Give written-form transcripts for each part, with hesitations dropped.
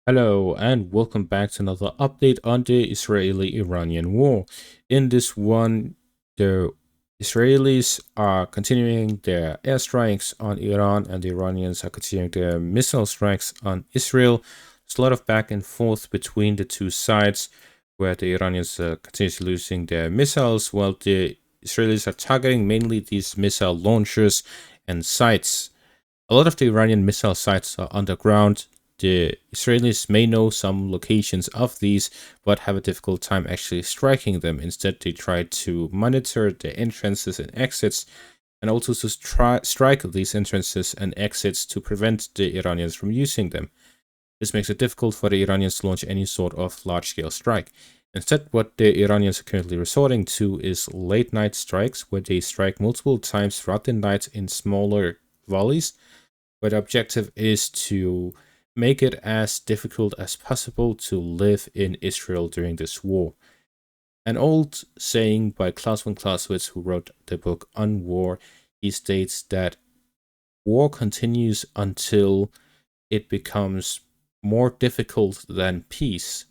Hello and welcome back to another update on the Israeli-Iranian war. In this one, the Israelis are continuing their airstrikes on Iran and the Iranians are continuing their missile strikes on Israel. There's a lot of back and forth between the two sides where the Iranians are continuously losing their missiles while the Israelis are targeting mainly these missile launchers and sites. A lot of the Iranian missile sites are underground. The Israelis may know some locations of these, but have a difficult time actually striking them. Instead, they try to monitor the entrances and exits, and also to strike these entrances and exits to prevent the Iranians from using them. This makes it difficult for the Iranians to launch any sort of large-scale strike. Instead, what the Iranians are currently resorting to is late-night strikes, where they strike multiple times throughout the night in smaller volleys, where the objective is to make it as difficult as possible to live in Israel during this war. An old saying by Klaus von Clausewitz, who wrote the book On War, he states that war continues until it becomes more difficult than peace.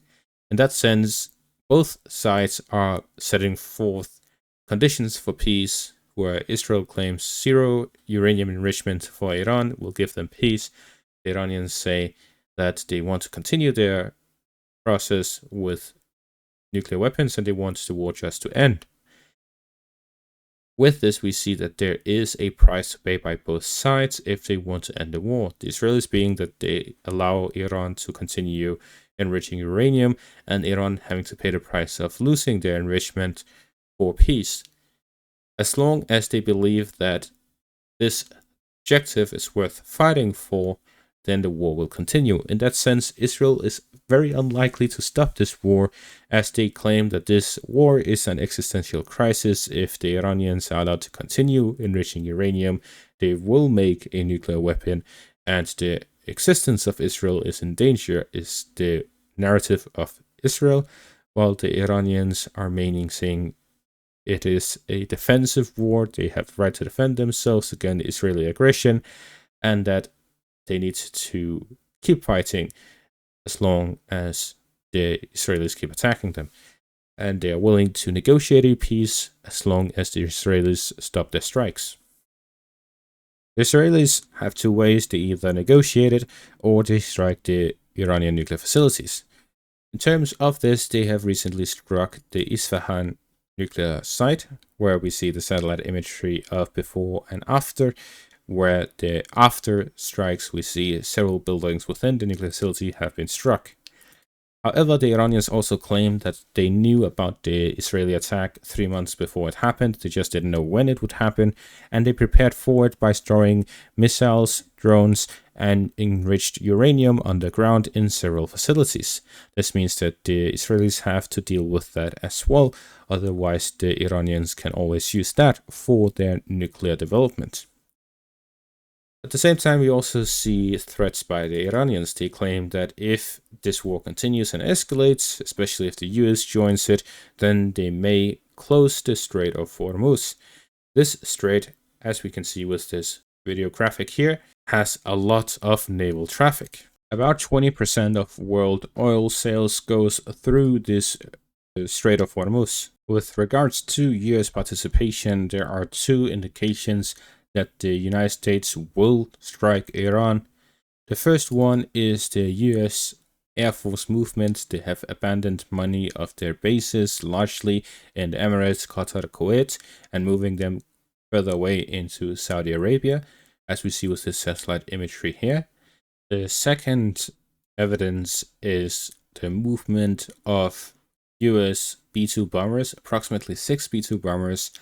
In that sense, both sides are setting forth conditions for peace, where Israel claims zero uranium enrichment for Iran will give them peace. The Iranians say that they want to continue their process with nuclear weapons and they want the war just to end. With this, we see that there is a price to pay by both sides if they want to end the war. The Israelis being that they allow Iran to continue enriching uranium, and Iran having to pay the price of losing their enrichment for peace. As long as they believe that this objective is worth fighting for, then the war will continue. In that sense, Israel is very unlikely to stop this war, as they claim that this war is an existential crisis. If the Iranians are allowed to continue enriching uranium, they will make a nuclear weapon, and the existence of Israel is in danger, is the narrative of Israel, while the Iranians are mainly saying it is a defensive war, they have the right to defend themselves against Israeli aggression, and that they need to keep fighting as long as the Israelis keep attacking them. And they are willing to negotiate a peace as long as the Israelis stop their strikes. The Israelis have two ways: they either negotiate it or they strike the Iranian nuclear facilities. In terms of this, they have recently struck the Isfahan nuclear site, where we see the satellite imagery of before and after, where the after strikes we see several buildings within the nuclear facility have been struck. However, the Iranians also claim that they knew about the Israeli attack 3 months before it happened. They just didn't know when it would happen, and they prepared for it by storing missiles, drones, and enriched uranium underground in several facilities. This means that the Israelis have to deal with that as well, otherwise the Iranians can always use that for their nuclear development. At the same time, we also see threats by the Iranians. They claim that if this war continues and escalates, especially if the US joins it, then they may close the Strait of Hormuz. This strait, as we can see with this video graphic here, has a lot of naval traffic. About 20% of world oil sales goes through this Strait of Hormuz. With regards to US participation, there are two indications that the United States will strike Iran. The first one is the US Air Force movement. They have abandoned many of their bases, largely in the Emirates, Qatar, Kuwait, and moving them further away into Saudi Arabia, as we see with this satellite imagery here. The second evidence is the movement of US B-2 bombers. Approximately 6 B-2 bombers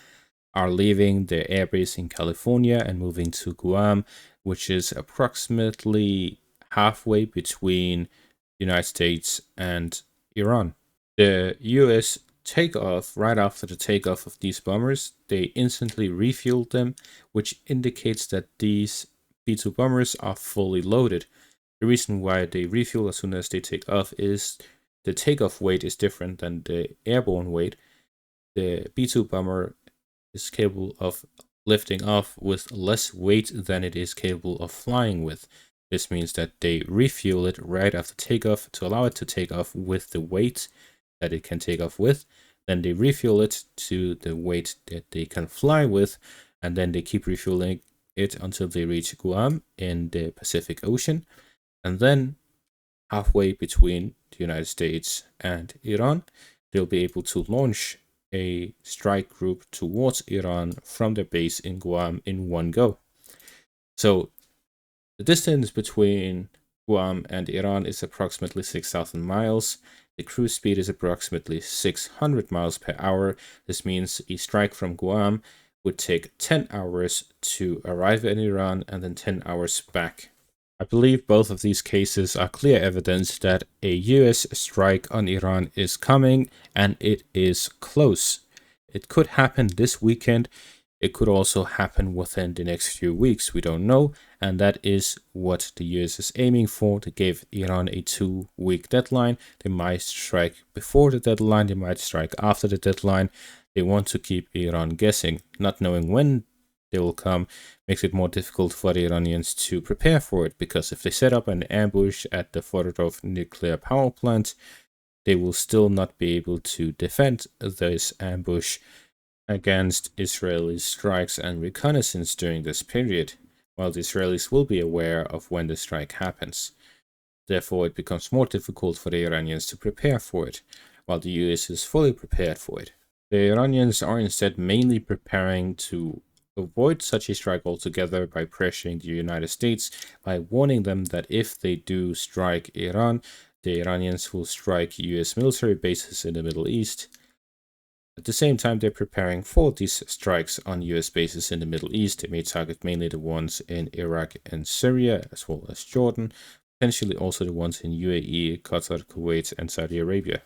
are leaving their airbase in California and moving to Guam, which is approximately halfway between the United States and Iran. The US takeoff, right after the takeoff of these bombers, they instantly refueled them, which indicates that these B-2 bombers are fully loaded. The reason why they refuel as soon as they take off is the takeoff weight is different than the airborne weight. The B-2 bomber is capable of lifting off with less weight than it is capable of flying with. This means that they refuel it right after takeoff to allow it to take off with the weight that it can take off with. Then they refuel it to the weight that they can fly with, and then they keep refueling it until they reach Guam in the Pacific Ocean. And then halfway between the United States and Iran, they'll be able to launch a strike group towards Iran from their base in Guam in one go. So the distance between Guam and Iran is approximately 6,000 miles. The cruise speed is approximately 600 miles per hour. This means a strike from Guam would take 10 hours to arrive in Iran and then 10 hours back. I believe both of these cases are clear evidence that a US strike on Iran is coming, and it is close. It could happen this weekend. It could also happen within the next few weeks. We don't know, and that is what the US is aiming for. They gave Iran a 2-week deadline. They might strike before the deadline. They might strike after the deadline. They want to keep Iran guessing, not knowing when they will come makes it more difficult for the Iranians to prepare for it, because if they set up an ambush at the Fordow nuclear power plant, they will still not be able to defend this ambush against Israeli strikes and reconnaissance during this period, while the Israelis will be aware of when the strike happens. Therefore, it becomes more difficult for the Iranians to prepare for it, while the US is fully prepared for it. The Iranians are instead mainly preparing to avoid such a strike altogether by pressuring the United States, by warning them that if they do strike Iran, the Iranians will strike US military bases in the Middle East. At the same time, they're preparing for these strikes on US bases in the Middle East. They may target mainly the ones in Iraq and Syria, as well as Jordan, potentially also the ones in UAE, Qatar, Kuwait, and Saudi Arabia.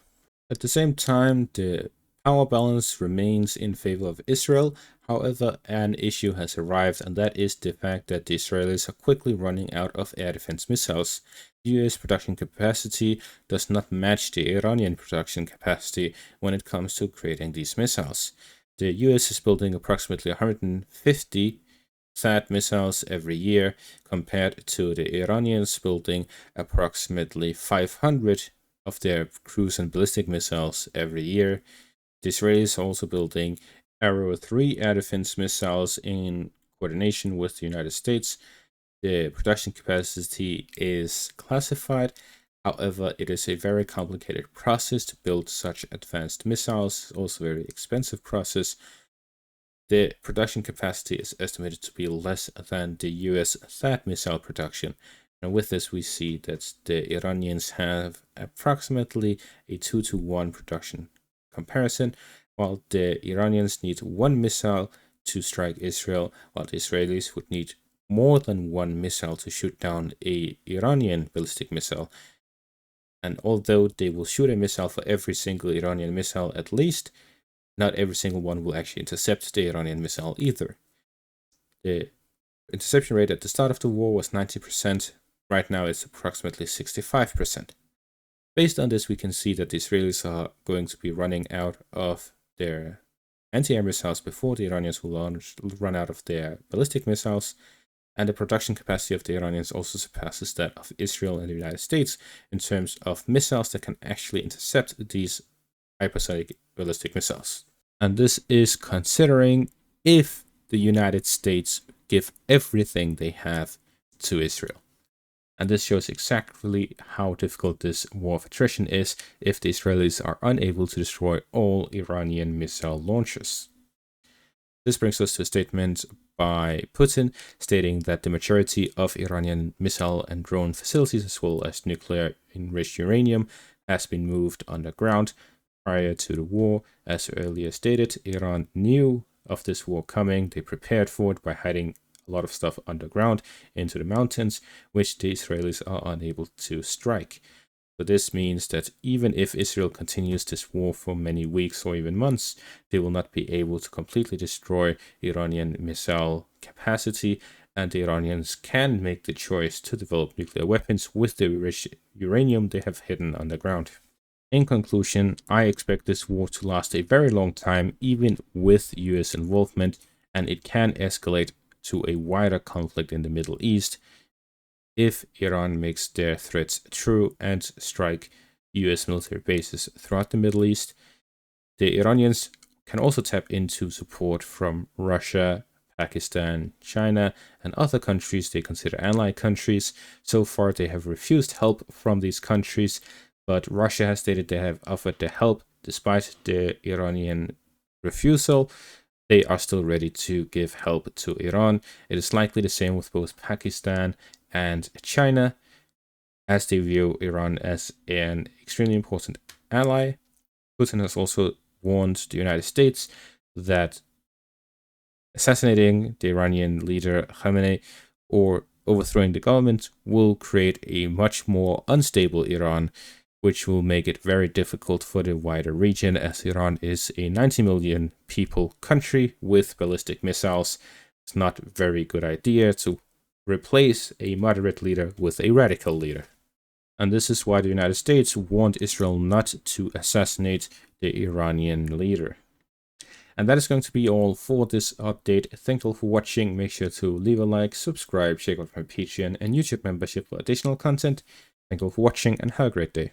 At the same time, the power balance remains in favor of Israel. However, an issue has arrived, and that is the fact that the Israelis are quickly running out of air defense missiles. The US production capacity does not match the Iranian production capacity when it comes to creating these missiles. The US is building approximately 150 THAAD missiles every year, compared to the Iranians building approximately 500 of their cruise and ballistic missiles every year. The Israelis are also building Arrow 3 air defense missiles in coordination with the United States. The production capacity is classified. However, it is a very complicated process to build such advanced missiles. It's also a very expensive process. The production capacity is estimated to be less than the US THAAD missile production. And with this, we see that the Iranians have approximately a 2-to-1 production comparison, while the Iranians need one missile to strike Israel, while the Israelis would need more than one missile to shoot down a Iranian ballistic missile. And although they will shoot a missile for every single Iranian missile at least, not every single one will actually intercept the Iranian missile either. The interception rate at the start of the war was 90%. Right now it's approximately 65%. Based on this, we can see that the Israelis are going to be running out of their anti-air missiles before the Iranians will run out of their ballistic missiles, and the production capacity of the Iranians also surpasses that of Israel and the United States in terms of missiles that can actually intercept these hypersonic ballistic missiles. And this is considering if the United States give everything they have to Israel. And this shows exactly how difficult this war of attrition is if the Israelis are unable to destroy all Iranian missile launchers. This brings us to a statement by Putin stating that the majority of Iranian missile and drone facilities, as well as nuclear enriched uranium, has been moved underground. Prior to the war, as earlier stated, Iran knew of this war coming. They prepared for it by hiding a lot of stuff underground into the mountains, which the Israelis are unable to strike. So this means that even if Israel continues this war for many weeks or even months, they will not be able to completely destroy Iranian missile capacity, and the Iranians can make the choice to develop nuclear weapons with the rich uranium they have hidden underground. In conclusion, I expect this war to last a very long time, even with US involvement, and it can escalate to a wider conflict in the Middle East. if Iran makes their threats true and strike US military bases throughout the Middle East. The Iranians can also tap into support from Russia, Pakistan, China, and other countries they consider ally countries. So far, they have refused help from these countries, but Russia has stated they have offered their help despite the Iranian refusal. They are still ready to give help to Iran. It is likely the same with both Pakistan and China, as they view Iran as an extremely important ally. Putin has also warned the United States that assassinating the Iranian leader Khamenei or overthrowing the government will create a much more unstable Iran, which will make it very difficult for the wider region, as Iran is a 90 million people country with ballistic missiles. It's not a very good idea to replace a moderate leader with a radical leader. And this is why the United States warned Israel not to assassinate the Iranian leader. And that is going to be all for this update. Thank you all for watching. Make sure to leave a like, subscribe, check out my Patreon and YouTube membership for additional content. Thank you all for watching and have a great day.